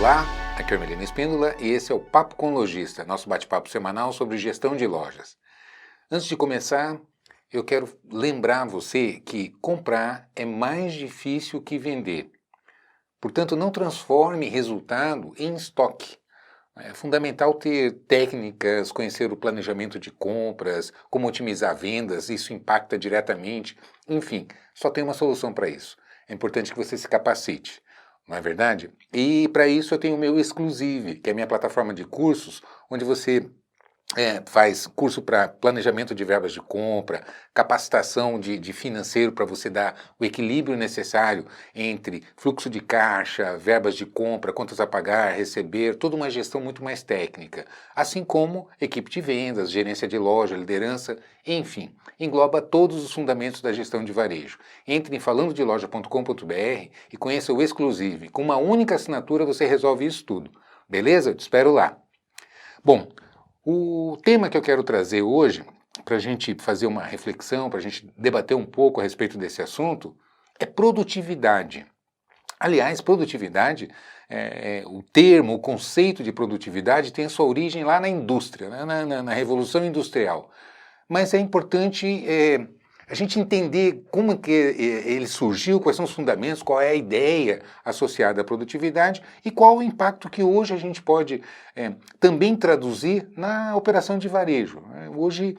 Olá, aqui é Ermelino Espíndola e esse é o Papo com Lojista, nosso bate-papo semanal sobre gestão de lojas. Antes de começar, eu quero lembrar você que comprar é mais difícil que vender. Portanto, não transforme resultado em estoque. É fundamental ter técnicas, conhecer o planejamento de compras, como otimizar vendas, isso impacta diretamente. Enfim, só tem uma solução para isso. É importante que você se capacite, não é verdade? E para isso eu tenho o meu Exclusive, que é a minha plataforma de cursos, onde você faz curso para planejamento de verbas de compra, capacitação de financeiro para você dar o equilíbrio necessário entre fluxo de caixa, verbas de compra, contas a pagar, receber, toda uma gestão muito mais técnica. Assim como equipe de vendas, gerência de loja, liderança, enfim, engloba todos os fundamentos da gestão de varejo. Entre em falandodeloja.com.br e conheça o Exclusive. Com uma única assinatura você resolve isso tudo. Beleza? Eu te espero lá. Bom, o tema que eu quero trazer hoje, para a gente fazer uma reflexão, para a gente debater um pouco a respeito desse assunto, é produtividade. Aliás, produtividade, o termo, o conceito de produtividade tem a sua origem lá na indústria, né, na Revolução Industrial. Mas é importante a gente entender como que ele surgiu, quais são os fundamentos, qual é a ideia associada à produtividade e qual o impacto que hoje a gente pode também traduzir na operação de varejo. Hoje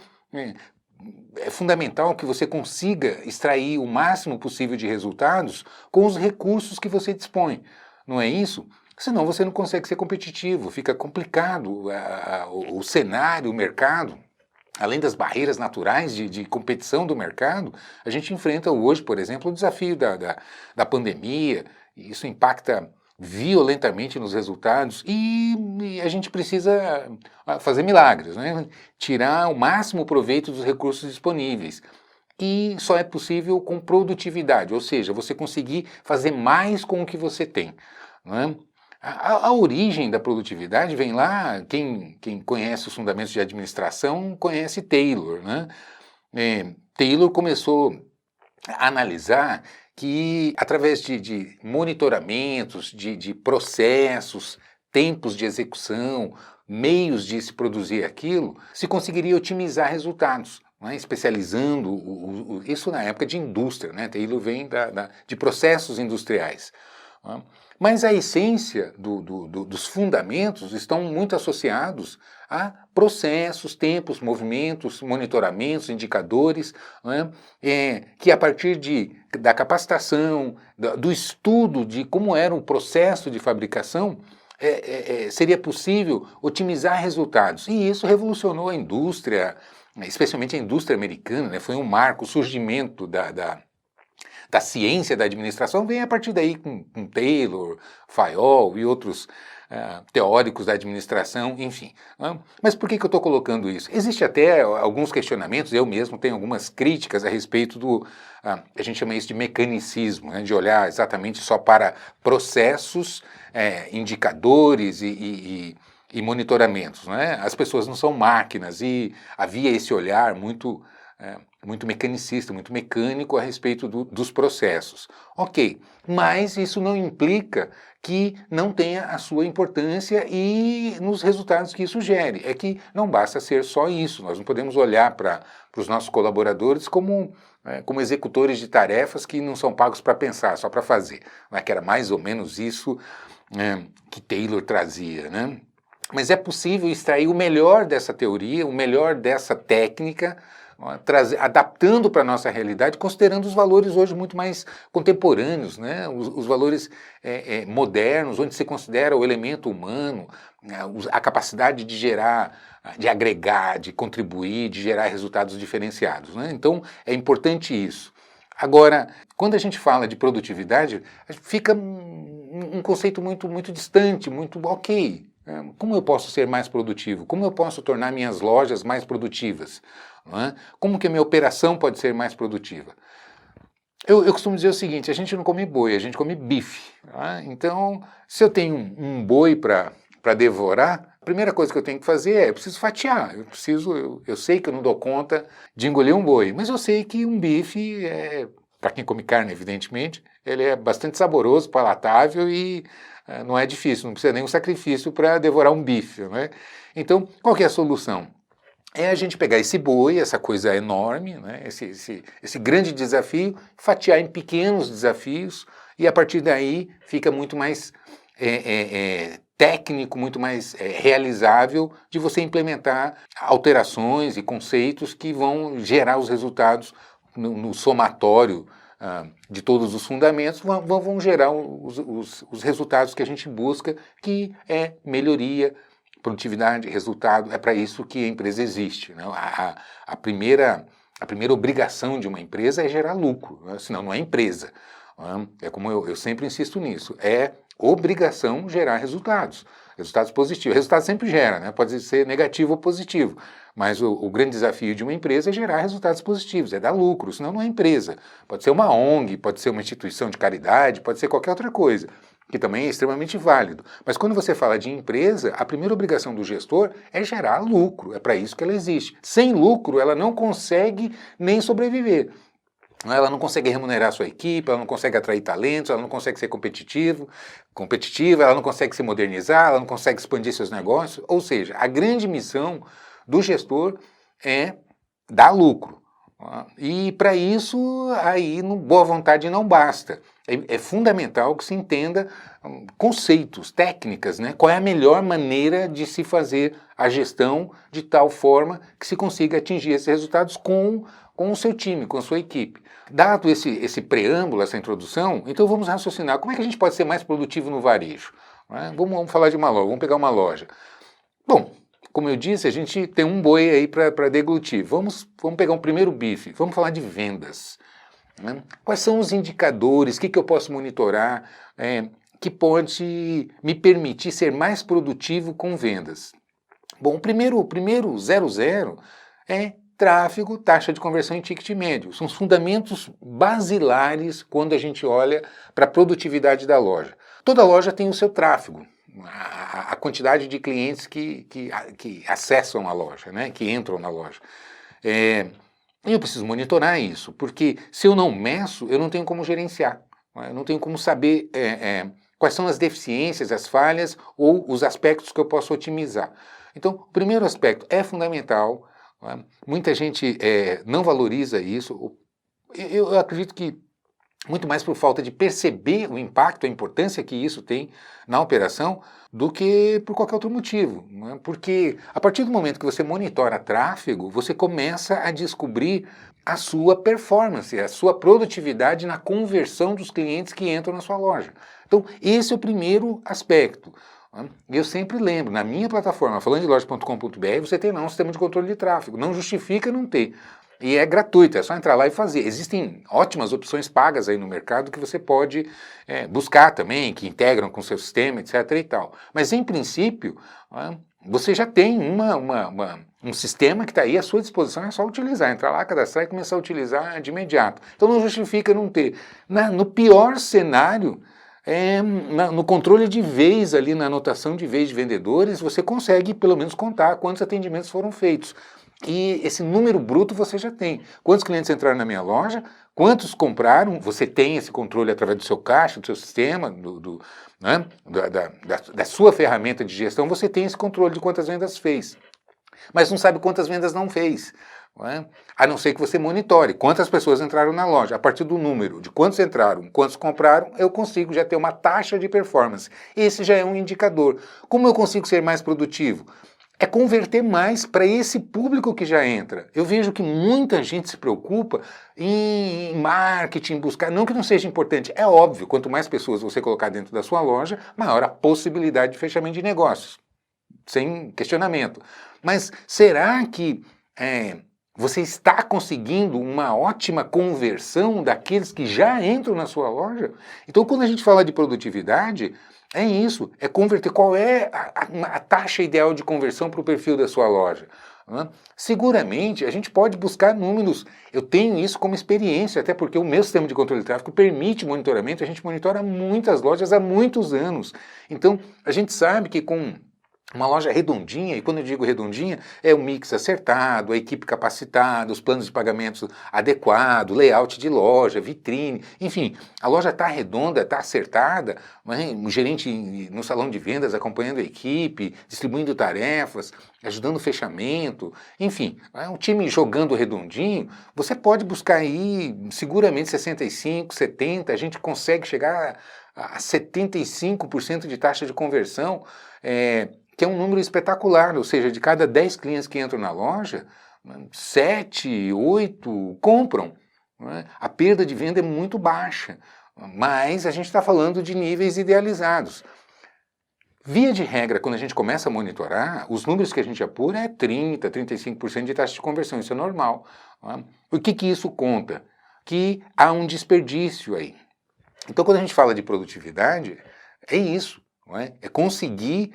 é fundamental que você consiga extrair o máximo possível de resultados com os recursos que você dispõe, não é isso? Senão você não consegue ser competitivo, fica complicado o cenário, o mercado. Além das barreiras naturais de competição do mercado, a gente enfrenta hoje, por exemplo, o desafio da pandemia, e isso impacta violentamente nos resultados e a gente precisa fazer milagres, né? Tirar o máximo proveito dos recursos disponíveis. E só é possível com produtividade, ou seja, você conseguir fazer mais com o que você tem, não é? A origem da produtividade vem lá, quem conhece os fundamentos de administração conhece Taylor, né? Taylor começou a analisar que através de monitoramentos, de processos, tempos de execução, meios de se produzir aquilo, se conseguiria otimizar resultados, né? Especializando isso na época de indústria, né? Taylor vem de processos industriais. Né? Mas a essência dos fundamentos estão muito associados a processos, tempos, movimentos, monitoramentos, indicadores, né, que a partir da capacitação, do estudo de como era o processo de fabricação, seria possível otimizar resultados. E isso revolucionou a indústria, especialmente a indústria americana, né, foi um marco, o surgimento da ciência da administração vem a partir daí com Taylor, Fayol e outros teóricos da administração, enfim. Mas por que eu estou colocando isso? Existe até alguns questionamentos, eu mesmo tenho algumas críticas a respeito a gente chama isso de mecanicismo, né, de olhar exatamente só para processos, indicadores e monitoramentos. Né? As pessoas não são máquinas e havia esse olhar muito mecanicista, muito mecânico a respeito dos processos. Ok, mas isso não implica que não tenha a sua importância e nos resultados que isso gere. É que não basta ser só isso, nós não podemos olhar para os nossos colaboradores como executores de tarefas que não são pagos para pensar, só para fazer. Que era mais ou menos isso que Taylor trazia, né? Mas é possível extrair o melhor dessa teoria, o melhor dessa técnica, adaptando para a nossa realidade, considerando os valores hoje muito mais contemporâneos, né? Os valores modernos, onde se considera o elemento humano, a capacidade de gerar, de agregar, de contribuir, de gerar resultados diferenciados. Né? Então, é importante isso. Agora, quando a gente fala de produtividade, fica um conceito muito, muito distante, muito ok. Como eu posso ser mais produtivo? Como eu posso tornar minhas lojas mais produtivas? Não é? Como que a minha operação pode ser mais produtiva? Eu costumo dizer o seguinte, a gente não come boi, a gente come bife. Então, se eu tenho um boi para devorar, a primeira coisa que eu tenho que fazer eu preciso fatiar, eu sei que eu não dou conta de engolir um boi, mas eu sei que um bife para quem come carne, evidentemente, ele é bastante saboroso, palatável e não é difícil, não precisa nenhum sacrifício para devorar um bife, né? Então, qual que é a solução? É a gente pegar esse boi, essa coisa enorme, né, esse grande desafio, fatiar em pequenos desafios e a partir daí fica muito mais técnico, muito mais realizável de você implementar alterações e conceitos que vão gerar os resultados no somatório de todos os fundamentos, vão gerar os resultados que a gente busca, que é melhoria, produtividade, resultado. É para isso que a empresa existe, né? A primeira obrigação de uma empresa é gerar lucro, né? Senão não é empresa. É como eu sempre insisto nisso, é obrigação gerar resultados positivos. Resultado sempre gera, né? Pode ser negativo ou positivo, mas o grande desafio de uma empresa é gerar resultados positivos, é dar lucro, senão não é empresa. Pode ser uma ONG, pode ser uma instituição de caridade, pode ser qualquer outra coisa, que também é extremamente válido. Mas quando você fala de empresa, a primeira obrigação do gestor é gerar lucro, é para isso que ela existe. Sem lucro, ela não consegue nem sobreviver. Ela não consegue remunerar a sua equipe, ela não consegue atrair talentos, ela não consegue ser competitiva, ela não consegue se modernizar, ela não consegue expandir seus negócios. Ou seja, a grande missão do gestor é dar lucro. E para isso, aí, boa vontade não basta. É fundamental que se entenda conceitos, técnicas, né? Qual é a melhor maneira de se fazer a gestão de tal forma que se consiga atingir esses resultados com o seu time, com a sua equipe. Dado esse preâmbulo, essa introdução, então vamos raciocinar como é que a gente pode ser mais produtivo no varejo. Né? Vamos falar de uma loja, vamos pegar uma loja. Bom, como eu disse, a gente tem um boi aí para deglutir. Vamos pegar um primeiro bife, vamos falar de vendas. Né? Quais são os indicadores, o que eu posso monitorar que pode me permitir ser mais produtivo com vendas? Bom, o primeiro 00 é tráfego, taxa de conversão e ticket médio. São os fundamentos basilares quando a gente olha para a produtividade da loja. Toda loja tem o seu tráfego, a quantidade de clientes que acessam a loja, né, que entram na loja. E eu preciso monitorar isso, porque se eu não meço, eu não tenho como gerenciar. Eu não tenho como saber quais são as deficiências, as falhas ou os aspectos que eu posso otimizar. Então, o primeiro aspecto é fundamental. Muita gente não valoriza isso. Eu acredito que muito mais por falta de perceber o impacto, a importância que isso tem na operação, do que por qualquer outro motivo. Né? Porque a partir do momento que você monitora tráfego, você começa a descobrir a sua performance, a sua produtividade na conversão dos clientes que entram na sua loja. Então, esse é o primeiro aspecto. Eu sempre lembro, na minha plataforma, falando de loja.com.br, você tem lá um sistema de controle de tráfego. Não justifica não ter. E é gratuito, é só entrar lá e fazer. Existem ótimas opções pagas aí no mercado que você pode buscar também, que integram com o seu sistema, etc. e tal. Mas, em princípio, você já tem um sistema que está aí à sua disposição, é só utilizar. Entrar lá, cadastrar e começar a utilizar de imediato. Então, não justifica não ter. No pior cenário, no controle de vez ali, na anotação de vez de vendedores, você consegue pelo menos contar quantos atendimentos foram feitos. E esse número bruto você já tem. Quantos clientes entraram na minha loja, quantos compraram, você tem esse controle através do seu caixa, do seu sistema, né, da sua ferramenta de gestão, você tem esse controle de quantas vendas fez. Mas não sabe quantas vendas não fez. Não é? A não ser que você monitore quantas pessoas entraram na loja. A partir do número de quantos entraram, quantos compraram, eu consigo já ter uma taxa de performance. Esse já é um indicador. Como eu consigo ser mais produtivo? É converter mais para esse público que já entra. Eu vejo que muita gente se preocupa em marketing, buscar, não que não seja importante, é óbvio, quanto mais pessoas você colocar dentro da sua loja, maior a possibilidade de fechamento de negócios, sem questionamento. Mas será que você está conseguindo uma ótima conversão daqueles que já entram na sua loja? Então, quando a gente fala de produtividade, é isso, é converter. Qual é a taxa ideal de conversão para o perfil da sua loja? Seguramente, a gente pode buscar números. Eu tenho isso como experiência, até porque o meu sistema de controle de tráfego permite monitoramento. A gente monitora muitas lojas há muitos anos. Então, a gente sabe que com Uma loja redondinha, e quando eu digo redondinha, é o mix acertado, a equipe capacitada, os planos de pagamentos adequados, layout de loja, vitrine, enfim, a loja está redonda, está acertada, o gerente no salão de vendas acompanhando a equipe, distribuindo tarefas, ajudando o fechamento, enfim, um time jogando redondinho, você pode buscar aí seguramente 65, 70, a gente consegue chegar a 75% de taxa de conversão, que é um número espetacular, ou seja, de cada 10 clientes que entram na loja, 7, 8 compram. Né? A perda de venda é muito baixa, mas a gente está falando de níveis idealizados. Via de regra, quando a gente começa a monitorar, os números que a gente apura é 30, 35% de taxa de conversão, isso é normal. Né? O que isso conta? Que há um desperdício aí. Então, quando a gente fala de produtividade, é isso, não é? É conseguir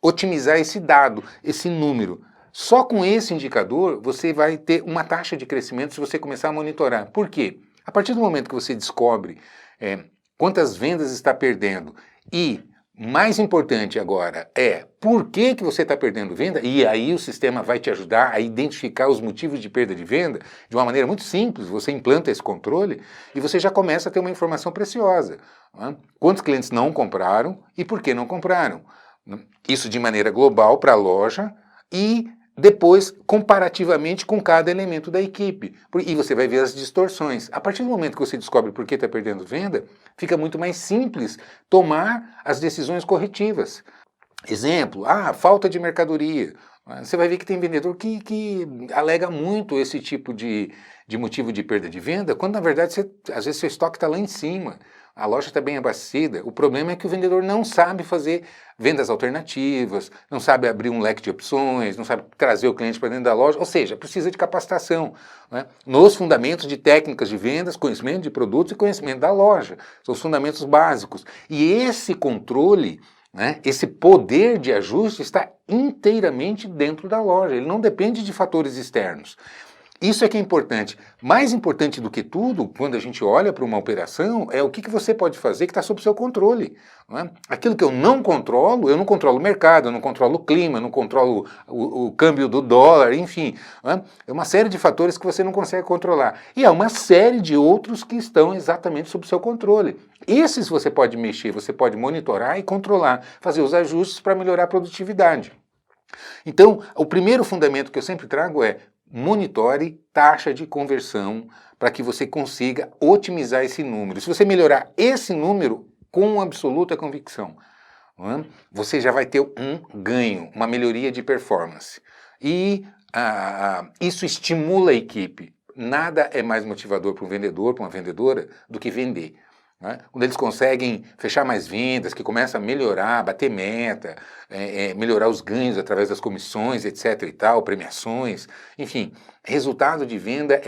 otimizar esse dado, esse número. Só com esse indicador você vai ter uma taxa de crescimento se você começar a monitorar. Por quê? A partir do momento que você descobre quantas vendas está perdendo e, mais importante agora, por que você está perdendo venda, e aí o sistema vai te ajudar a identificar os motivos de perda de venda de uma maneira muito simples, você implanta esse controle e você já começa a ter uma informação preciosa. Né? Quantos clientes não compraram e por que não compraram? Isso de maneira global para a loja e depois comparativamente com cada elemento da equipe. E você vai ver as distorções. A partir do momento que você descobre por que está perdendo venda, fica muito mais simples tomar as decisões corretivas. Exemplo, falta de mercadoria. Você vai ver que tem vendedor que alega muito esse tipo de motivo de perda de venda, quando na verdade às vezes seu estoque está lá em cima. A loja está bem abastecida. O problema é que o vendedor não sabe fazer vendas alternativas, não sabe abrir um leque de opções, não sabe trazer o cliente para dentro da loja, ou seja, precisa de capacitação, né? Nos fundamentos de técnicas de vendas, conhecimento de produtos e conhecimento da loja. São os fundamentos básicos. E esse controle, né, esse poder de ajuste está inteiramente dentro da loja. Ele não depende de fatores externos. Isso é que é importante. Mais importante do que tudo, quando a gente olha para uma operação, é o que você pode fazer que está sob seu controle. Não é? Aquilo que eu não controlo o mercado, eu não controlo o clima, eu não controlo o câmbio do dólar, enfim. Não é? É uma série de fatores que você não consegue controlar. E há uma série de outros que estão exatamente sob seu controle. Esses você pode mexer, você pode monitorar e controlar, fazer os ajustes para melhorar a produtividade. Então, o primeiro fundamento que eu sempre trago é monitore taxa de conversão para que você consiga otimizar esse número. Se você melhorar esse número com absoluta convicção, você já vai ter um ganho, uma melhoria de performance. E isso estimula a equipe. Nada é mais motivador para um vendedor, para uma vendedora, do que vender. Quando eles conseguem fechar mais vendas, que começa a melhorar, bater meta, melhorar os ganhos através das comissões, etc. e tal, premiações, enfim, resultado de venda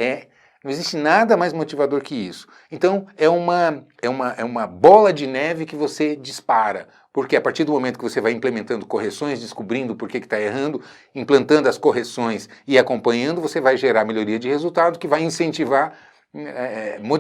não existe nada mais motivador que isso. Então é uma bola de neve que você dispara, porque a partir do momento que você vai implementando correções, descobrindo por que está errando, implantando as correções e acompanhando, você vai gerar melhoria de resultado que vai incentivar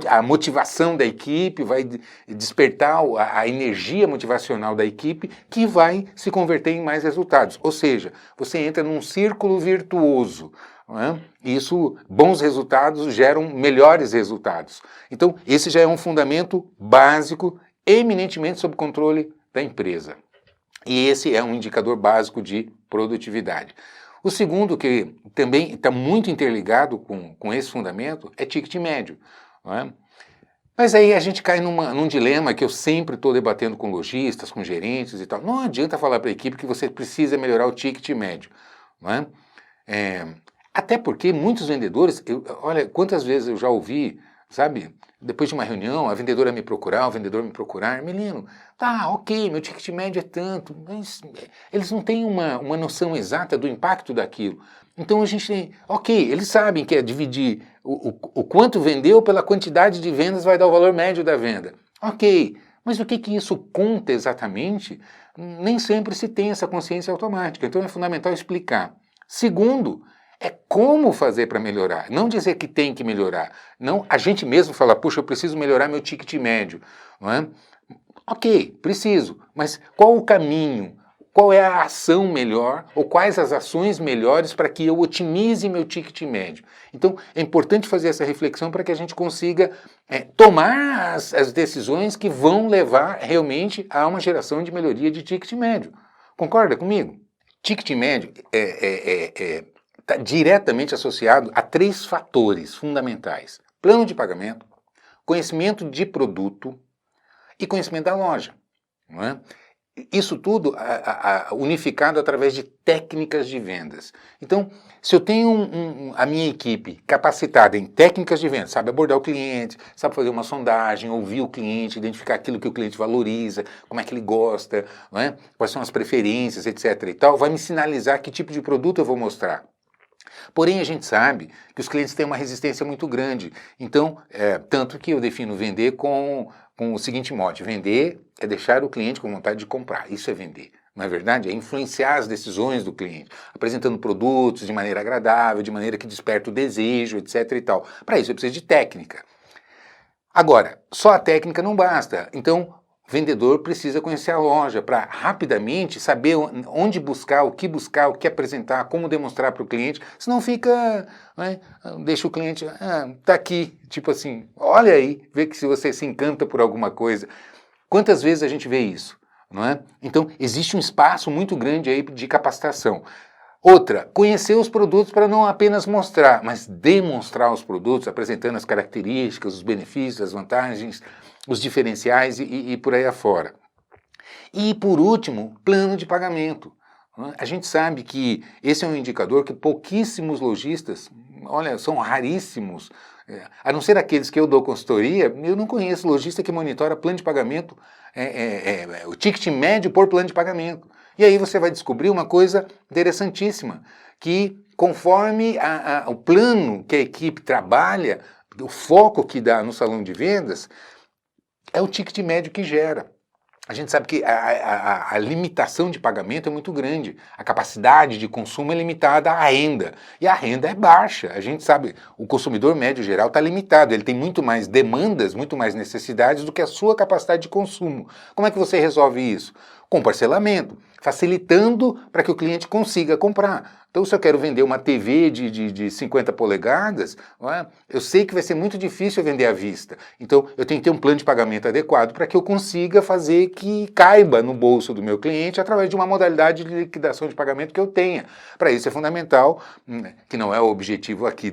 a motivação da equipe, vai despertar a energia motivacional da equipe, que vai se converter em mais resultados. Ou seja, você entra num círculo virtuoso. Não é? Isso, bons resultados geram melhores resultados. Então, esse já é um fundamento básico, eminentemente sob controle da empresa. E esse é um indicador básico de produtividade. O segundo, que também está muito interligado com esse fundamento, é ticket médio. Não é? Mas aí a gente cai num dilema que eu sempre estou debatendo com lojistas, com gerentes e tal. Não adianta falar para a equipe que você precisa melhorar o ticket médio. Não é? Até porque muitos vendedores, olha, quantas vezes eu já ouvi, sabe, depois de uma reunião, a vendedora me procurar, o vendedor me procurar, menino, tá, ok, meu ticket médio é tanto, mas eles não têm uma noção exata do impacto daquilo. Então a gente tem, ok, eles sabem que é dividir o quanto vendeu pela quantidade de vendas vai dar o valor médio da venda. Ok, mas o que isso conta exatamente? Nem sempre se tem essa consciência automática, então é fundamental explicar. Segundo, é como fazer para melhorar, não dizer que tem que melhorar. Não, a gente mesmo fala, puxa, eu preciso melhorar meu ticket médio. Não é? Ok, preciso, mas qual o caminho? qual é a ação melhor ou quais as ações melhores para que eu otimize meu ticket médio. Então, é importante fazer essa reflexão para que a gente consiga tomar as decisões que vão levar realmente a uma geração de melhoria de ticket médio. Concorda comigo? Ticket médio está diretamente associado a 3 fatores fundamentais: plano de pagamento, conhecimento de produto e conhecimento da loja. Não é? Isso tudo unificado através de técnicas de vendas. Então, se eu tenho a minha equipe capacitada em técnicas de vendas, sabe abordar o cliente, sabe fazer uma sondagem, ouvir o cliente, identificar aquilo que o cliente valoriza, como é que ele gosta, não é? Quais são as preferências, etc. e tal, vai me sinalizar que tipo de produto eu vou mostrar. Porém, a gente sabe que os clientes têm uma resistência muito grande. Então, tanto que eu defino vender com o seguinte mote: vender é deixar o cliente com vontade de comprar. Isso é vender, não é verdade? É influenciar as decisões do cliente, apresentando produtos de maneira agradável, de maneira que desperta o desejo, etc. e tal. Para isso eu preciso de técnica. Agora, só a técnica não basta. Então, o vendedor precisa conhecer a loja para rapidamente saber onde buscar, o que apresentar, como demonstrar para o cliente, senão fica, né, deixa o cliente, tá aqui, tipo assim, olha aí, vê que se você se encanta por alguma coisa. Quantas vezes a gente vê isso, não é? Então, existe um espaço muito grande aí de capacitação. Outra, conhecer os produtos para não apenas mostrar, mas demonstrar os produtos, apresentando as características, os benefícios, as vantagens, os diferenciais e por aí afora. E, por último, plano de pagamento. A gente sabe que esse é um indicador que pouquíssimos lojistas, olha, são raríssimos, a não ser aqueles que eu dou consultoria, eu não conheço lojista que monitora plano de pagamento, o ticket médio por plano de pagamento. E aí você vai descobrir uma coisa interessantíssima, que conforme o plano que a equipe trabalha, o foco que dá no salão de vendas, é o ticket médio que gera. A gente sabe que a limitação de pagamento é muito grande, a capacidade de consumo é limitada à renda, e a renda é baixa. A gente sabe, o consumidor médio geral está limitado, ele tem muito mais demandas, muito mais necessidades do que a sua capacidade de consumo. Como é que você resolve isso? Com parcelamento, facilitando para que o cliente consiga comprar. Então, se eu quero vender uma TV de 50 polegadas, eu sei que vai ser muito difícil vender à vista. Então, eu tenho que ter um plano de pagamento adequado para que eu consiga fazer que caiba no bolso do meu cliente através de uma modalidade de liquidação de pagamento que eu tenha. Para isso é fundamental, que não é o objetivo aqui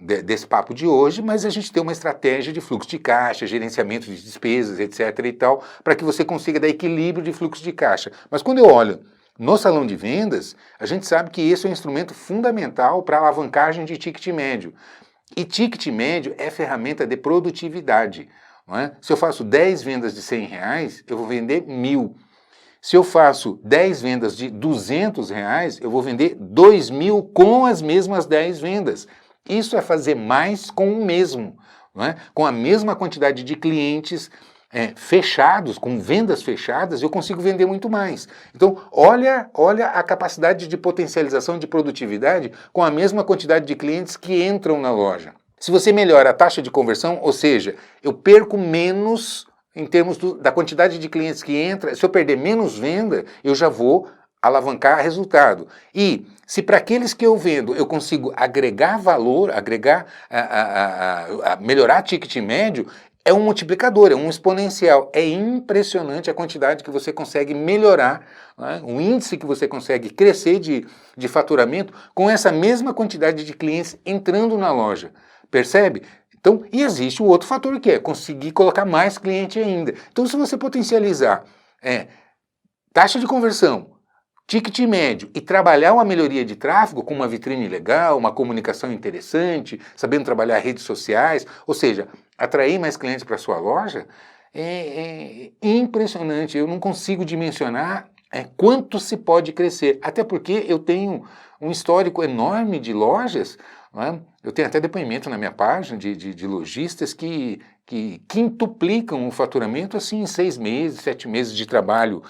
desse papo de hoje, mas a gente tem uma estratégia de fluxo de caixa, gerenciamento de despesas, etc. e tal, para que você consiga dar equilíbrio de fluxo de caixa. Mas quando eu olho no salão de vendas, a gente sabe que esse é um instrumento fundamental para a alavancagem de ticket médio. E ticket médio é ferramenta de produtividade. Não é? Se eu faço 10 vendas de R$100, eu vou vender 1.000. Se eu faço 10 vendas de R$200, eu vou vender 2.000 com as mesmas 10 vendas. Isso é fazer mais com o mesmo, não é? Com a mesma quantidade de clientes fechados, com vendas fechadas, eu consigo vender muito mais. Então, olha a capacidade de potencialização de produtividade com a mesma quantidade de clientes que entram na loja. Se você melhora a taxa de conversão, ou seja, eu perco menos em termos da quantidade de clientes que entra, se eu perder menos venda, eu já vou alavancar resultado. E se para aqueles que eu vendo eu consigo agregar valor, melhorar ticket médio, é um multiplicador, é um exponencial. É impressionante a quantidade que você consegue melhorar, né? O índice que você consegue crescer de faturamento com essa mesma quantidade de clientes entrando na loja. Percebe? Então, e existe o outro fator que é conseguir colocar mais cliente ainda. Então, se você potencializar taxa de conversão, ticket médio e trabalhar uma melhoria de tráfego com uma vitrine legal, uma comunicação interessante, sabendo trabalhar redes sociais, ou seja, atrair mais clientes para a sua loja, é impressionante. Eu não consigo dimensionar quanto se pode crescer, até porque eu tenho um histórico enorme de lojas, não é? Eu tenho até depoimento na minha página de lojistas que quintuplicam o faturamento assim em 6 meses, 7 meses de trabalho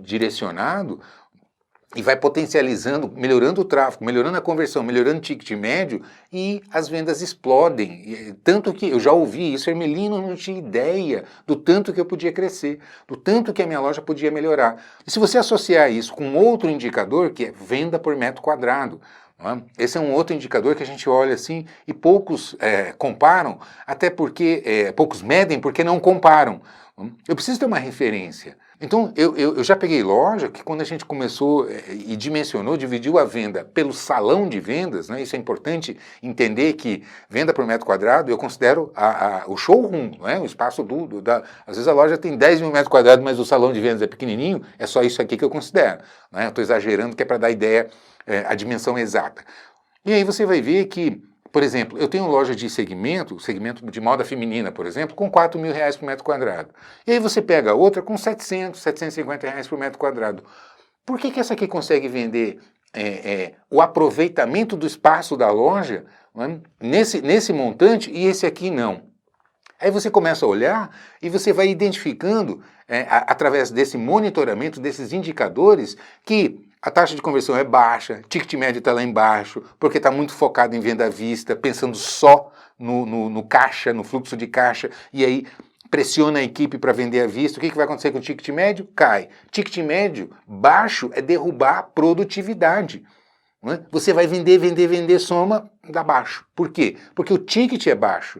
direcionado. e vai potencializando, melhorando o tráfego, melhorando a conversão, melhorando o ticket médio e as vendas explodem. Tanto que eu já ouvi isso, Hermelino, não tinha ideia do tanto que eu podia crescer, do tanto que a minha loja podia melhorar. E se você associar isso com outro indicador, que é venda por metro quadrado, esse é um outro indicador que a gente olha assim e poucos comparam, até porque poucos medem porque não comparam. Eu preciso ter uma referência. Então, eu já peguei loja que quando a gente começou e dimensionou, dividiu a venda pelo salão de vendas, né, isso é importante entender que venda por metro quadrado eu considero o showroom, não é? O espaço às vezes a loja tem 10 mil metros quadrados, mas o salão de vendas é pequenininho, é só isso aqui que eu considero. Não é? Eu estou exagerando que é para dar ideia, a dimensão exata. E aí você vai ver que, por exemplo, eu tenho loja de segmento de moda feminina, por exemplo, com 4 mil reais por metro quadrado. E aí você pega outra com 700, 750 reais por metro quadrado. Por que essa aqui consegue vender o aproveitamento do espaço da loja, nesse montante e esse aqui não? Aí você começa a olhar e você vai identificando, através desse monitoramento, desses indicadores, que a taxa de conversão é baixa, ticket médio está lá embaixo, porque está muito focado em venda à vista, pensando só no caixa, no fluxo de caixa, e aí pressiona a equipe para vender à vista. O que vai acontecer com o ticket médio? Cai. Ticket médio baixo é derrubar a produtividade. Você vai vender, soma, dá baixo. Por quê? Porque o ticket é baixo.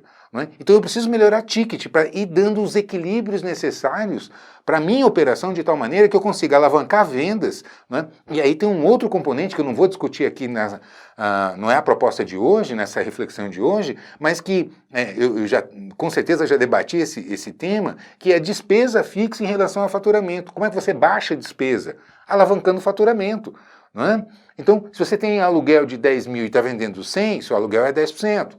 Então eu preciso melhorar ticket para ir dando os equilíbrios necessários para a minha operação de tal maneira que eu consiga alavancar vendas. E aí tem um outro componente que eu não vou discutir aqui, não é a proposta de hoje, nessa reflexão de hoje, mas que eu já, com certeza já debati esse tema, que é a despesa fixa em relação ao faturamento. Como é que você baixa a despesa? Alavancando o faturamento. Então, se você tem aluguel de 10 mil e está vendendo 100, seu aluguel é 10%.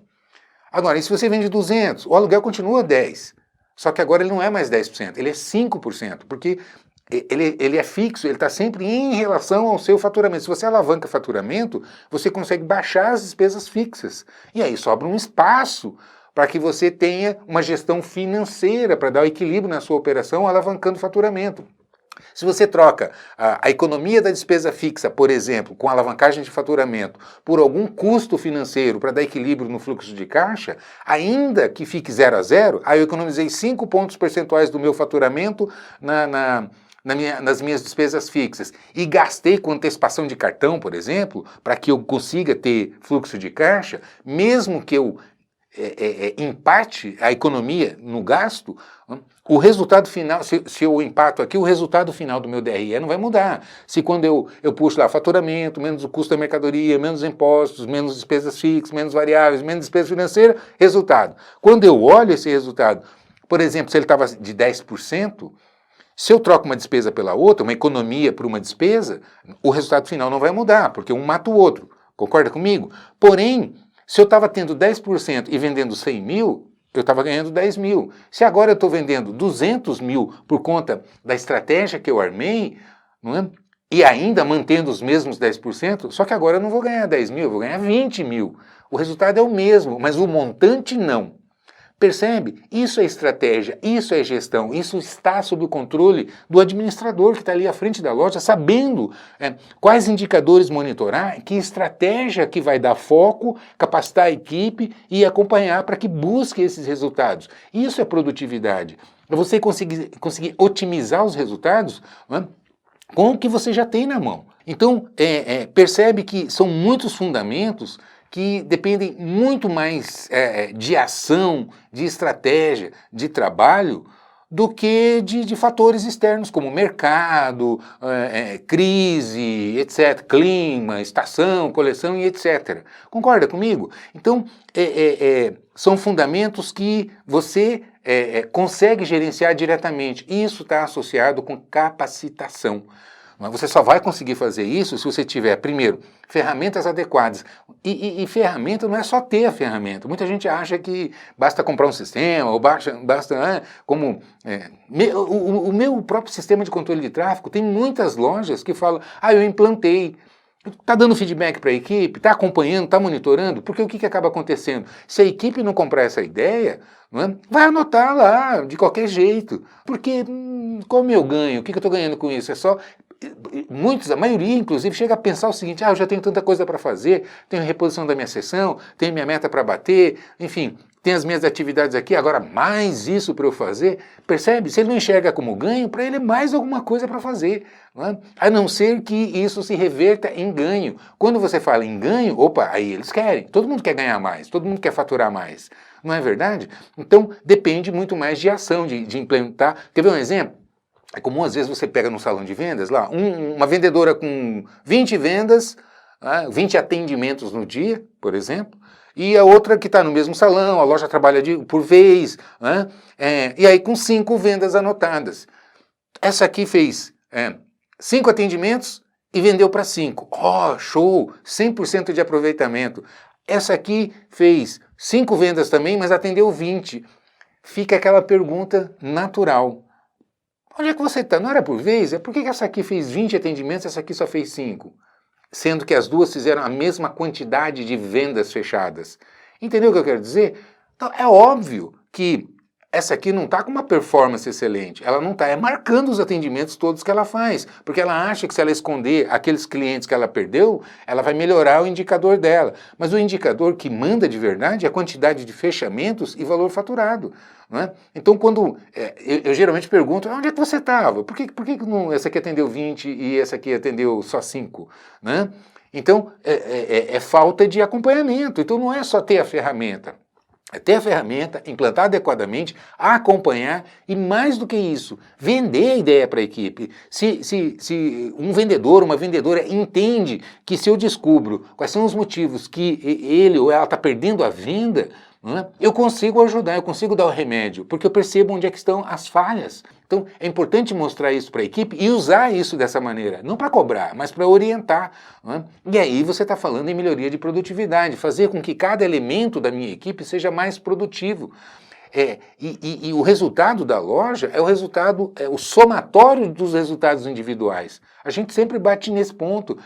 Agora, e se você vende 200, o aluguel continua 10%. Só que agora ele não é mais 10%, ele é 5%, porque ele é fixo, ele está sempre em relação ao seu faturamento. Se você alavanca faturamento, você consegue baixar as despesas fixas. E aí sobra um espaço para que você tenha uma gestão financeira, para dar o equilíbrio na sua operação, alavancando faturamento. Se você troca a economia da despesa fixa, por exemplo, com alavancagem de faturamento, por algum custo financeiro para dar equilíbrio no fluxo de caixa, ainda que fique 0 a 0, aí eu economizei 5 pontos percentuais do meu faturamento nas minhas despesas fixas e gastei com antecipação de cartão, por exemplo, para que eu consiga ter fluxo de caixa, mesmo que eu empate a economia no gasto, o resultado final, se eu empato aqui, o resultado final do meu DRE não vai mudar. Se quando eu puxo lá faturamento, menos o custo da mercadoria, menos impostos, menos despesas fixas, menos variáveis, menos despesa financeira, resultado. Quando eu olho esse resultado, por exemplo, se ele estava de 10%, se eu troco uma despesa pela outra, uma economia por uma despesa, o resultado final não vai mudar, porque um mata o outro. Concorda comigo? Porém, se eu estava tendo 10% e vendendo 100 mil, eu estava ganhando 10 mil. Se agora eu estou vendendo 200 mil por conta da estratégia que eu armei, não é? E ainda mantendo os mesmos 10%, só que agora eu não vou ganhar 10 mil, eu vou ganhar 20 mil. O resultado é o mesmo, mas o montante não. Percebe? Isso é estratégia, isso é gestão, isso está sob o controle do administrador que está ali à frente da loja, sabendo quais indicadores monitorar, que estratégia que vai dar foco, capacitar a equipe e acompanhar para que busque esses resultados. Isso é produtividade. É você conseguir otimizar os resultados com o que você já tem na mão. Então, percebe que são muitos fundamentos que dependem muito mais de ação, de estratégia, de trabalho, do que de fatores externos, como mercado, crise, etc., clima, estação, coleção e etc. Concorda comigo? Então, são fundamentos que você consegue gerenciar diretamente. Isso está associado com capacitação. Mas você só vai conseguir fazer isso se você tiver, primeiro, ferramentas adequadas. E ferramenta não é só ter a ferramenta. Muita gente acha que basta comprar um sistema, ou basta o meu próprio sistema de controle de tráfego, tem muitas lojas que falam, eu implantei. Está dando feedback para a equipe, está acompanhando, está monitorando, porque o que acaba acontecendo? Se a equipe não comprar essa ideia, vai anotar lá, de qualquer jeito. Porque qual é o meu ganho? O que eu estou ganhando com isso? É só Muitos, a maioria, inclusive, chega a pensar o seguinte: eu já tenho tanta coisa para fazer, tenho a reposição da minha sessão, tenho minha meta para bater, enfim, tenho as minhas atividades aqui, agora mais isso para eu fazer. Percebe? Se ele não enxerga como ganho, para ele é mais alguma coisa para fazer, não é? A não ser que isso se reverta em ganho. Quando você fala em ganho, opa, aí eles querem. Todo mundo quer ganhar mais, todo mundo quer faturar mais. Não é verdade? Então, depende muito mais de ação, de implementar. Quer ver um exemplo? É comum, às vezes, você pega no salão de vendas, lá, uma vendedora com 20 vendas, 20 atendimentos no dia, por exemplo, e a outra que está no mesmo salão, a loja trabalha por vez, e aí com 5 vendas anotadas. Essa aqui fez 5 atendimentos e vendeu para 5. Oh, show! 100% de aproveitamento. Essa aqui fez 5 vendas também, mas atendeu 20. Fica aquela pergunta natural. Onde é que você está? Não era por vez? Por que essa aqui fez 20 atendimentos e essa aqui só fez 5? Sendo que as duas fizeram a mesma quantidade de vendas fechadas. Entendeu o que eu quero dizer? Então, é óbvio que essa aqui não está com uma performance excelente. Ela não está marcando os atendimentos todos que ela faz. Porque ela acha que se ela esconder aqueles clientes que ela perdeu, ela vai melhorar o indicador dela. Mas o indicador que manda de verdade é a quantidade de fechamentos e valor faturado. Não é? Então, quando eu geralmente pergunto, onde é que você estava? Por que essa aqui atendeu 20 e essa aqui atendeu só 5? Né? Então, é falta de acompanhamento. Então, não é só ter a ferramenta. É ter a ferramenta, implantar adequadamente, acompanhar e, mais do que isso, vender a ideia para a equipe. Se um vendedor, uma vendedora entende que se eu descubro quais são os motivos que ele ou ela está perdendo a venda, eu consigo ajudar, eu consigo dar o remédio, porque eu percebo onde é que estão as falhas. Então, é importante mostrar isso para a equipe e usar isso dessa maneira, não para cobrar, mas para orientar. E aí você está falando em melhoria de produtividade, fazer com que cada elemento da minha equipe seja mais produtivo. E o resultado da loja é o resultado, o somatório dos resultados individuais. A gente sempre bate nesse ponto.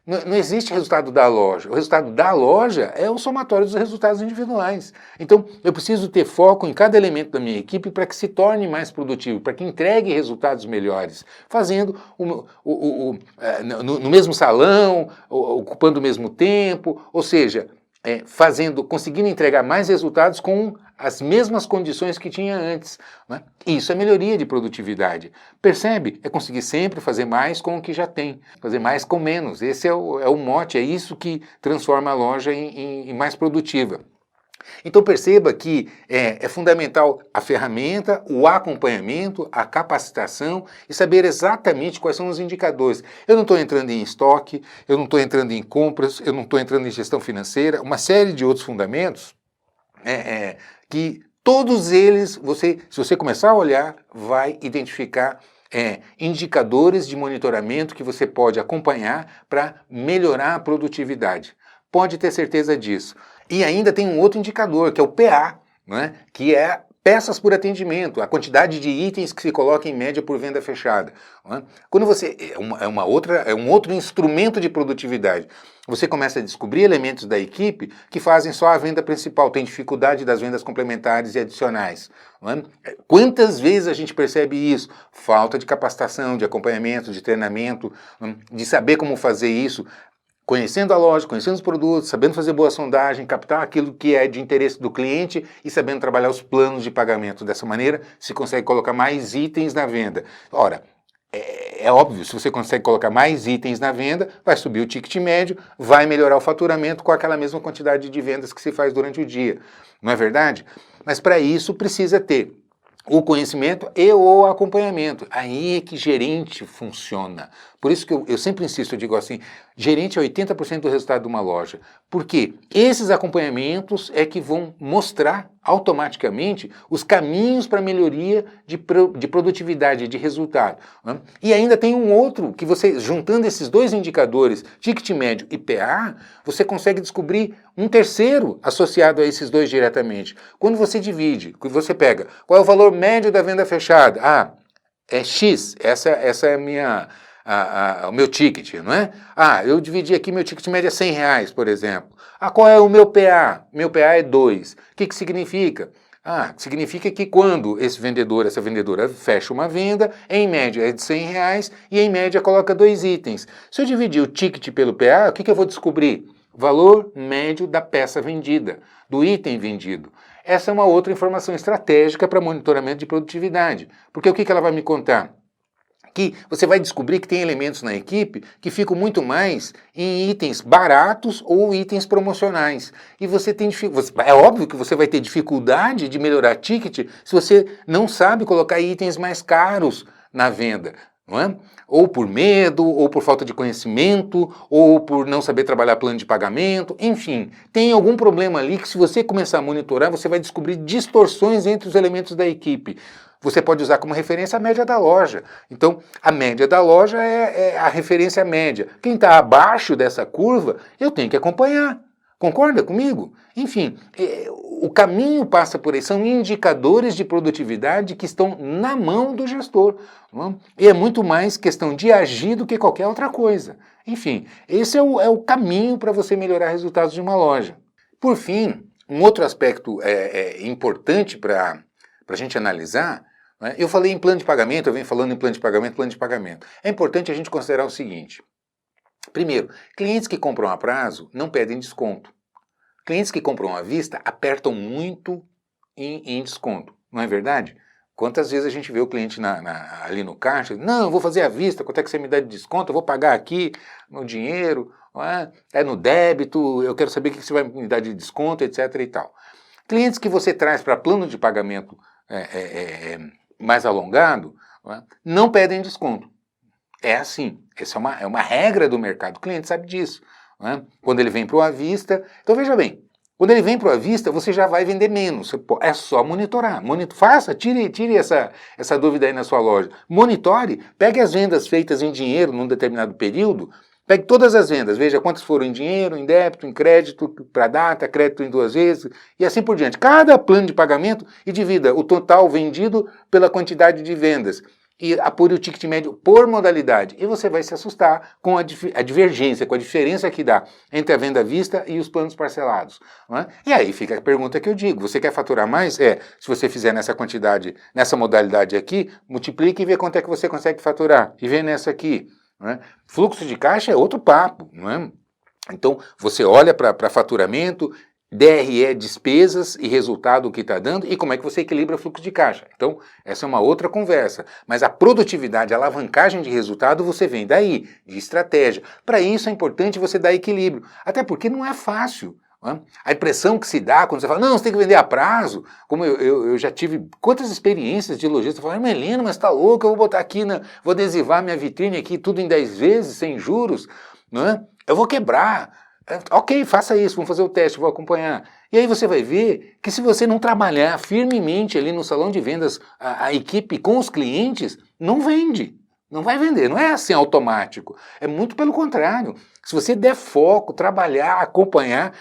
Não existe resultado da loja. O resultado da loja é o somatório dos resultados individuais. Então, eu preciso ter foco em cada elemento da minha equipe para que se torne mais produtivo, para que entregue resultados melhores, fazendo no mesmo salão, ocupando o mesmo tempo, ou seja, conseguindo entregar mais resultados com as mesmas condições que tinha antes. Isso é melhoria de produtividade. Percebe? É conseguir sempre fazer mais com o que já tem, fazer mais com menos. Esse é o mote, é isso que transforma a loja em mais produtiva. Então perceba que é fundamental a ferramenta, o acompanhamento, a capacitação e saber exatamente quais são os indicadores. Eu não estou entrando em estoque, eu não estou entrando em compras, eu não estou entrando em gestão financeira, uma série de outros fundamentos que todos eles, se você começar a olhar, vai identificar indicadores de monitoramento que você pode acompanhar para melhorar a produtividade. Pode ter certeza disso. E ainda tem um outro indicador, que é o PA, que é peças por atendimento, a quantidade de itens que se coloca em média por venda fechada. Quando você é um outro instrumento de produtividade. Você começa a descobrir elementos da equipe que fazem só a venda principal, tem dificuldade das vendas complementares e adicionais. Quantas vezes a gente percebe isso? Falta de capacitação, de acompanhamento, de treinamento, de saber como fazer isso. Conhecendo a loja, conhecendo os produtos, sabendo fazer boa sondagem, captar aquilo que é de interesse do cliente e sabendo trabalhar os planos de pagamento. Dessa maneira, se consegue colocar mais itens na venda. Ora, é óbvio, se você consegue colocar mais itens na venda, vai subir o ticket médio, vai melhorar o faturamento com aquela mesma quantidade de vendas que se faz durante o dia. Não é verdade? Mas para isso precisa ter o conhecimento e o acompanhamento. Aí é que gerente funciona. Por isso que eu sempre insisto, eu digo assim, gerente é 80% do resultado de uma loja. Porque esses acompanhamentos é que vão mostrar automaticamente os caminhos para melhoria de produtividade, de resultado. E ainda tem um outro, que você, juntando esses dois indicadores, ticket médio e PA, você consegue descobrir um terceiro associado a esses dois diretamente. Quando você divide, você pega, qual é o valor médio da venda fechada? É X, essa é o meu ticket, não é? Eu dividi aqui, meu ticket médio é R$100, por exemplo. Qual é o meu PA? Meu PA é 2. O que significa? Significa que quando esse vendedor, essa vendedora fecha uma venda, em média é de R$100 e em média coloca 2 itens. Se eu dividir o ticket pelo PA, o que eu vou descobrir? Valor médio da peça vendida, do item vendido. Essa é uma outra informação estratégica para monitoramento de produtividade. Porque o que ela vai me contar? Que você vai descobrir que tem elementos na equipe que ficam muito mais em itens baratos ou itens promocionais. E você tem é óbvio que você vai ter dificuldade de melhorar ticket se você não sabe colocar itens mais caros na venda. Não é? Ou por medo, ou por falta de conhecimento, ou por não saber trabalhar plano de pagamento, enfim, tem algum problema ali que se você começar a monitorar, você vai descobrir distorções entre os elementos da equipe. Você pode usar como referência a média da loja. Então, a média da loja é a referência média. Quem está abaixo dessa curva, eu tenho que acompanhar. Concorda comigo? Enfim, o caminho passa por aí. São indicadores de produtividade que estão na mão do gestor. Não? E é muito mais questão de agir do que qualquer outra coisa. Enfim, esse é o caminho para você melhorar resultados de uma loja. Por fim, um outro aspecto importante para a gente analisar, né? Eu falei em plano de pagamento, eu venho falando em plano de pagamento. É importante a gente considerar o seguinte. Primeiro, clientes que compram a prazo não pedem desconto. Clientes que compram à vista apertam muito em desconto, não é verdade? Quantas vezes a gente vê o cliente ali no caixa, não, eu vou fazer à vista, quanto é que você me dá de desconto, eu vou pagar aqui no dinheiro, é no débito, eu quero saber o que você vai me dar de desconto, etc. e tal. Clientes que você traz para plano de pagamento mais alongado, não pedem desconto. É assim, essa é uma regra do mercado, o cliente sabe disso. Quando ele vem para o à vista, então veja bem, quando ele vem para o à vista, você já vai vender menos, é só monitorar, tire essa dúvida aí na sua loja, monitore, pegue as vendas feitas em dinheiro num determinado período, pegue todas as vendas, veja quantas foram em dinheiro, em débito, em crédito, para data, crédito em 2 vezes, e assim por diante. Cada plano de pagamento e divida o total vendido pela quantidade de vendas. E apure o ticket médio por modalidade. E você vai se assustar com a divergência, com a diferença que dá entre a venda à vista e os planos parcelados. Não é? E aí fica a pergunta que eu digo, você quer faturar mais? Se você fizer nessa quantidade, nessa modalidade aqui, multiplique e vê quanto é que você consegue faturar. E vê nessa aqui. Não é? Fluxo de caixa é outro papo. Não é? Então, você olha para faturamento, DRE, despesas e resultado que está dando e como é que você equilibra o fluxo de caixa. Então, essa é uma outra conversa. Mas a produtividade, a alavancagem de resultado, você vem daí, de estratégia. Para isso é importante você dar equilíbrio, até porque não é fácil. Não é? A impressão que se dá quando você fala, não, você tem que vender a prazo, como eu já tive quantas experiências de lojista, falando, Melina, mas está louco, eu vou botar aqui, vou adesivar minha vitrine aqui tudo em 10 vezes, sem juros, não é? Eu vou quebrar. Ok, faça isso, vamos fazer o teste, vou acompanhar. E aí você vai ver que se você não trabalhar firmemente ali no salão de vendas, a equipe com os clientes, não vende. Não vai vender, não é assim automático. É muito pelo contrário. Se você der foco, trabalhar, acompanhar,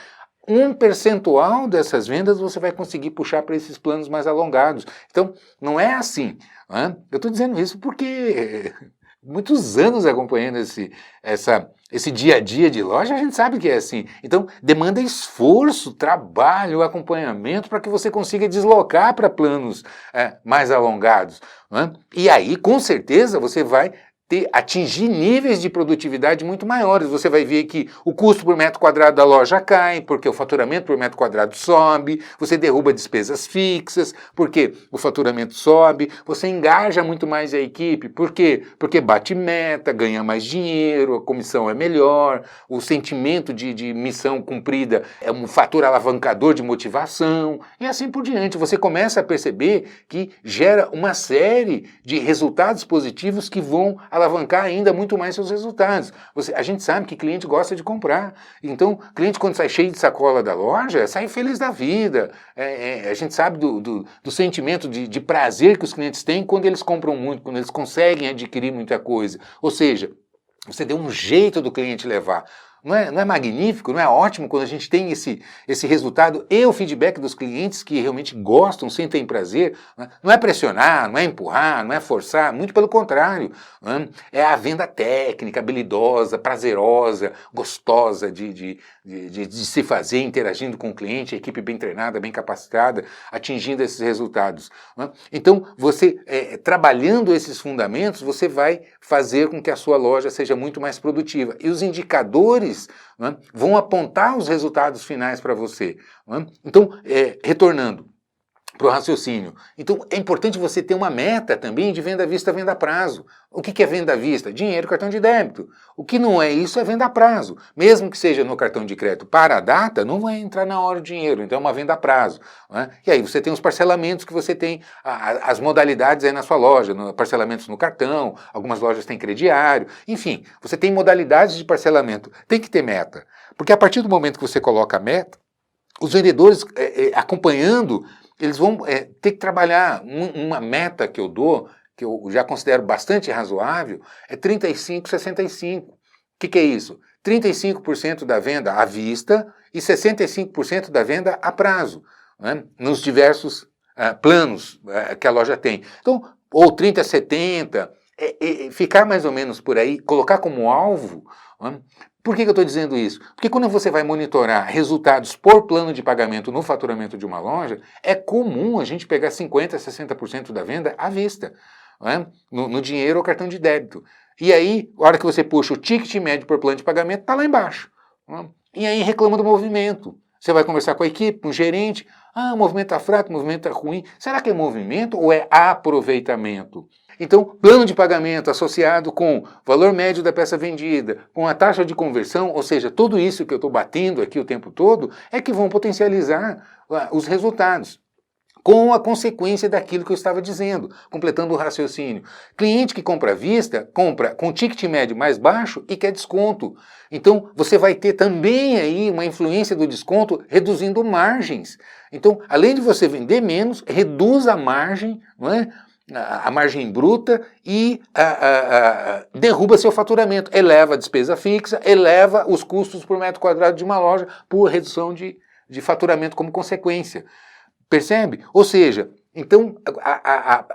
um percentual dessas vendas você vai conseguir puxar para esses planos mais alongados. Então, não é assim. Né? Eu estou dizendo isso porque muitos anos acompanhando esse dia a dia de loja, a gente sabe que é assim. Então, demanda esforço, trabalho, acompanhamento para que você consiga deslocar para planos mais alongados. Né? E aí, com certeza, você vai atingir níveis de produtividade muito maiores. Você vai ver que o custo por metro quadrado da loja cai, porque o faturamento por metro quadrado sobe, você derruba despesas fixas, porque o faturamento sobe, você engaja muito mais a equipe, por quê? Porque bate meta, ganha mais dinheiro, a comissão é melhor, o sentimento de missão cumprida é um fator alavancador de motivação, e assim por diante. Você começa a perceber que gera uma série de resultados positivos que vão alavancar ainda muito mais seus resultados. A gente sabe que cliente gosta de comprar. Então, cliente quando sai cheio de sacola da loja, sai feliz da vida. A gente sabe do sentimento de prazer que os clientes têm quando eles compram muito, quando eles conseguem adquirir muita coisa. Ou seja, você deu um jeito do cliente levar. Não é magnífico, não é ótimo quando a gente tem esse resultado e o feedback dos clientes que realmente gostam, sentem prazer? Né? Não é pressionar, não é empurrar, não é forçar, muito pelo contrário. Né? É a venda técnica, habilidosa, prazerosa, gostosa de se fazer, interagindo com o cliente, a equipe bem treinada, bem capacitada, atingindo esses resultados. Né? Então, você trabalhando esses fundamentos, você vai fazer com que a sua loja seja muito mais produtiva. E os indicadores, né, vão apontar os resultados finais para você. Né? Então, retornando para o raciocínio. Então, é importante você ter uma meta também de venda à vista, venda a prazo. O que é venda à vista? Dinheiro, cartão de débito. O que não é isso é venda a prazo. Mesmo que seja no cartão de crédito para a data, não vai entrar na hora o dinheiro, então é uma venda a prazo. Né? E aí você tem os parcelamentos que você tem, as modalidades aí na sua loja, parcelamentos no cartão, algumas lojas têm crediário, enfim, você tem modalidades de parcelamento. Tem que ter meta, porque a partir do momento que você coloca a meta, os vendedores acompanhando, eles vão ter que trabalhar. Uma meta que eu dou, que eu já considero bastante razoável, é 35-65. O que é isso? 35% da venda à vista e 65% da venda a prazo, né? Nos diversos planos que a loja tem. Então, ou 30-70, ficar mais ou menos por aí, colocar como alvo. Né? Por que eu estou dizendo isso? Porque quando você vai monitorar resultados por plano de pagamento no faturamento de uma loja, é comum a gente pegar 50%, 60% da venda à vista, né? no dinheiro ou cartão de débito. E aí, a hora que você puxa o ticket médio por plano de pagamento, está lá embaixo. Né? E aí reclama do movimento. Você vai conversar com a equipe, com o gerente, o movimento está fraco, o movimento está ruim. Será que é movimento ou é aproveitamento? Então, plano de pagamento associado com valor médio da peça vendida, com a taxa de conversão, ou seja, tudo isso que eu estou batendo aqui o tempo todo, é que vão potencializar os resultados, com a consequência daquilo que eu estava dizendo, completando o raciocínio. Cliente que compra à vista, compra com ticket médio mais baixo e quer desconto. Então, você vai ter também aí uma influência do desconto reduzindo margens. Então, além de você vender menos, reduz a margem, não é? A margem bruta e derruba seu faturamento, eleva a despesa fixa, eleva os custos por metro quadrado de uma loja por redução de faturamento como consequência. Percebe? Ou seja, então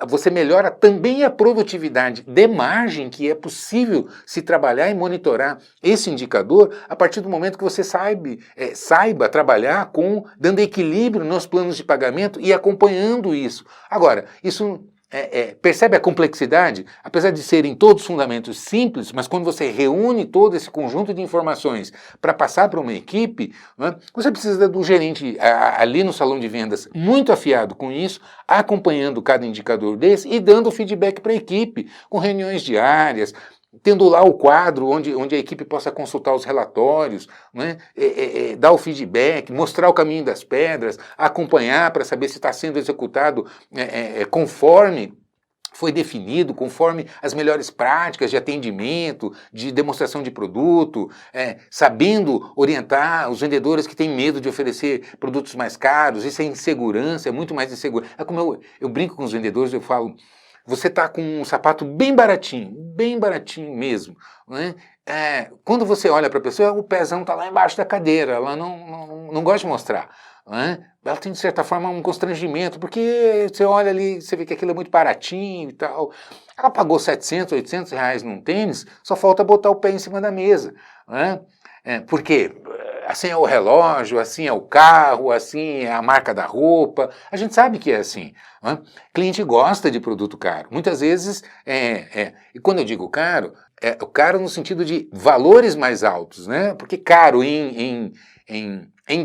você melhora também a produtividade de margem que é possível se trabalhar e monitorar esse indicador a partir do momento que você saiba trabalhar dando equilíbrio nos planos de pagamento e acompanhando isso. Agora, isso... percebe a complexidade? Apesar de serem todos fundamentos simples, mas quando você reúne todo esse conjunto de informações para passar para uma equipe, né, você precisa do gerente ali no salão de vendas muito afiado com isso, acompanhando cada indicador desse e dando feedback para a equipe, com reuniões diárias, tendo lá o quadro onde a equipe possa consultar os relatórios, né, dar o feedback, mostrar o caminho das pedras, acompanhar para saber se está sendo executado conforme foi definido, conforme as melhores práticas de atendimento, de demonstração de produto, sabendo orientar os vendedores que têm medo de oferecer produtos mais caros. Isso é insegurança, é muito mais insegurança. É como eu brinco com os vendedores, eu falo... Você está com um sapato bem baratinho mesmo, né? Quando você olha para a pessoa, o pezão está lá embaixo da cadeira, ela não gosta de mostrar, né? Ela tem, de certa forma, um constrangimento, porque você olha ali, você vê que aquilo é muito baratinho e tal. Ela pagou 700, 800 reais num tênis, só falta botar o pé em cima da mesa, né? Por quê? Assim é o relógio, assim é o carro, assim é a marca da roupa. A gente sabe que é assim. Né? Cliente gosta de produto caro. Muitas vezes, e quando eu digo caro, o caro no sentido de valores mais altos, né? Porque caro em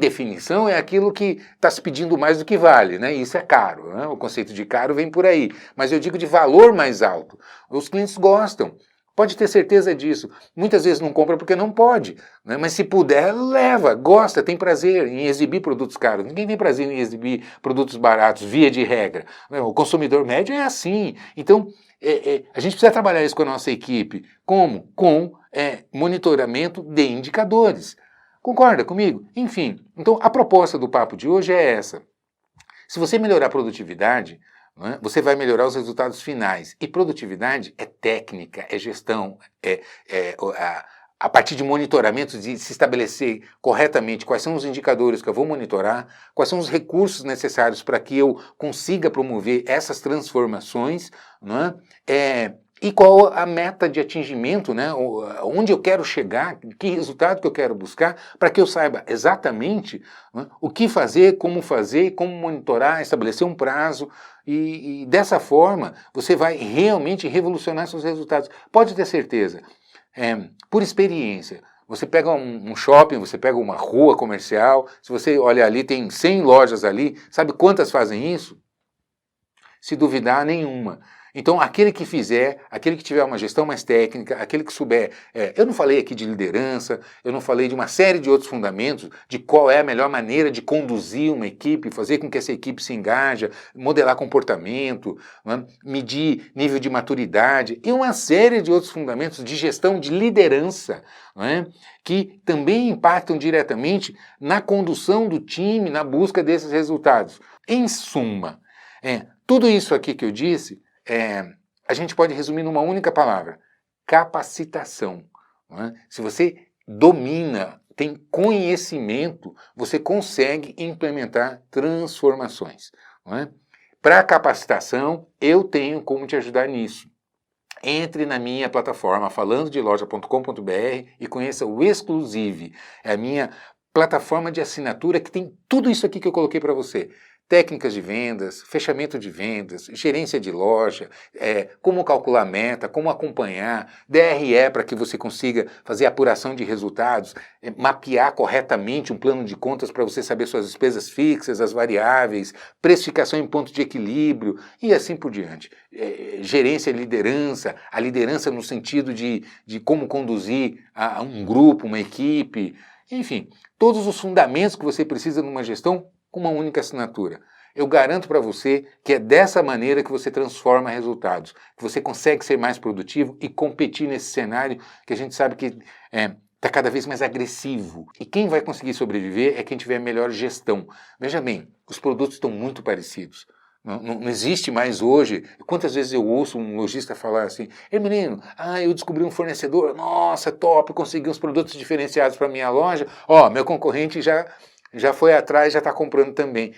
definição é aquilo que está se pedindo mais do que vale, né? Isso é caro, né? O conceito de caro vem por aí. Mas eu digo de valor mais alto. Os clientes gostam. Pode ter certeza disso. Muitas vezes não compra porque não pode, né? Mas se puder, leva, gosta, tem prazer em exibir produtos caros. Ninguém tem prazer em exibir produtos baratos, via de regra. O consumidor médio é assim. Então, a gente precisa trabalhar isso com a nossa equipe. Como? Com monitoramento de indicadores. Concorda comigo? Enfim, então a proposta do papo de hoje é essa. Se você melhorar a produtividade, né, você vai melhorar os resultados finais. E produtividade é técnica, é gestão, a partir de monitoramentos, de se estabelecer corretamente quais são os indicadores que eu vou monitorar, quais são os recursos necessários para que eu consiga promover essas transformações, não é? E qual a meta de atingimento, né? Onde eu quero chegar, que resultado que eu quero buscar, para que eu saiba exatamente, né, o que fazer, como monitorar, estabelecer um prazo, e dessa forma você vai realmente revolucionar seus resultados. Pode ter certeza, por experiência. Você pega um shopping, você pega uma rua comercial, se você olha ali, tem 100 lojas ali, sabe quantas fazem isso? Se duvidar, nenhuma. Então, aquele que fizer, aquele que tiver uma gestão mais técnica, aquele que souber... eu não falei aqui de liderança, eu não falei de uma série de outros fundamentos, de qual é a melhor maneira de conduzir uma equipe, fazer com que essa equipe se engaje, modelar comportamento, né, medir nível de maturidade, e uma série de outros fundamentos de gestão de liderança, né, que também impactam diretamente na condução do time, na busca desses resultados. Em suma, tudo isso aqui que eu disse, a gente pode resumir numa única palavra: capacitação. Não é? Se você domina, tem conhecimento, você consegue implementar transformações. Para a capacitação, eu tenho como te ajudar nisso. Entre na minha plataforma falandodeloja.com.br e conheça o Exclusive. É a minha plataforma de assinatura que tem tudo isso aqui que eu coloquei para você. Técnicas de vendas, fechamento de vendas, gerência de loja, como calcular meta, como acompanhar, DRE para que você consiga fazer apuração de resultados, mapear corretamente um plano de contas para você saber suas despesas fixas, as variáveis, precificação em ponto de equilíbrio e assim por diante. Gerência e liderança, a liderança no sentido de como conduzir um grupo, uma equipe, enfim, todos os fundamentos que você precisa numa gestão com uma única assinatura. Eu garanto para você que é dessa maneira que você transforma resultados, que você consegue ser mais produtivo e competir nesse cenário que a gente sabe que está cada vez mais agressivo. E quem vai conseguir sobreviver é quem tiver melhor gestão. Veja bem, os produtos estão muito parecidos. Não existe mais hoje. Quantas vezes eu ouço um lojista falar assim: ei menino, eu descobri um fornecedor, nossa, top, consegui uns produtos diferenciados para minha loja, meu concorrente já foi atrás, já está comprando também.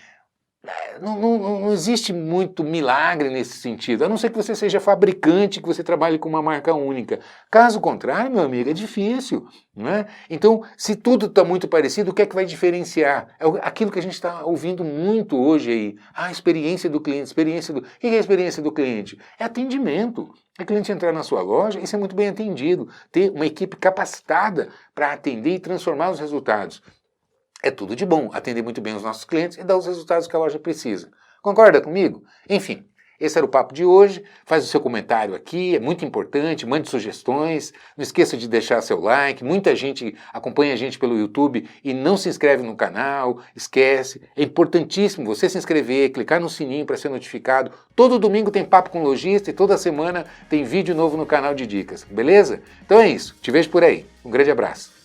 Não existe muito milagre nesse sentido, a não ser que você seja fabricante, que você trabalhe com uma marca única. Caso contrário, meu amigo, é difícil. Não é? Então, se tudo está muito parecido, o que é que vai diferenciar? É aquilo que a gente está ouvindo muito hoje aí. A experiência do cliente, O que é a experiência do cliente? É atendimento. É o cliente entrar na sua loja e ser muito bem atendido, ter uma equipe capacitada para atender e transformar os resultados. É tudo de bom, atender muito bem os nossos clientes e dar os resultados que a loja precisa. Concorda comigo? Enfim, esse era o papo de hoje. Faz o seu comentário aqui, é muito importante, mande sugestões. Não esqueça de deixar seu like. Muita gente acompanha a gente pelo YouTube e não se inscreve no canal, esquece. É importantíssimo você se inscrever, clicar no sininho para ser notificado. Todo domingo tem Papo com Lojista e toda semana tem vídeo novo no canal de dicas, beleza? Então é isso, te vejo por aí. Um grande abraço.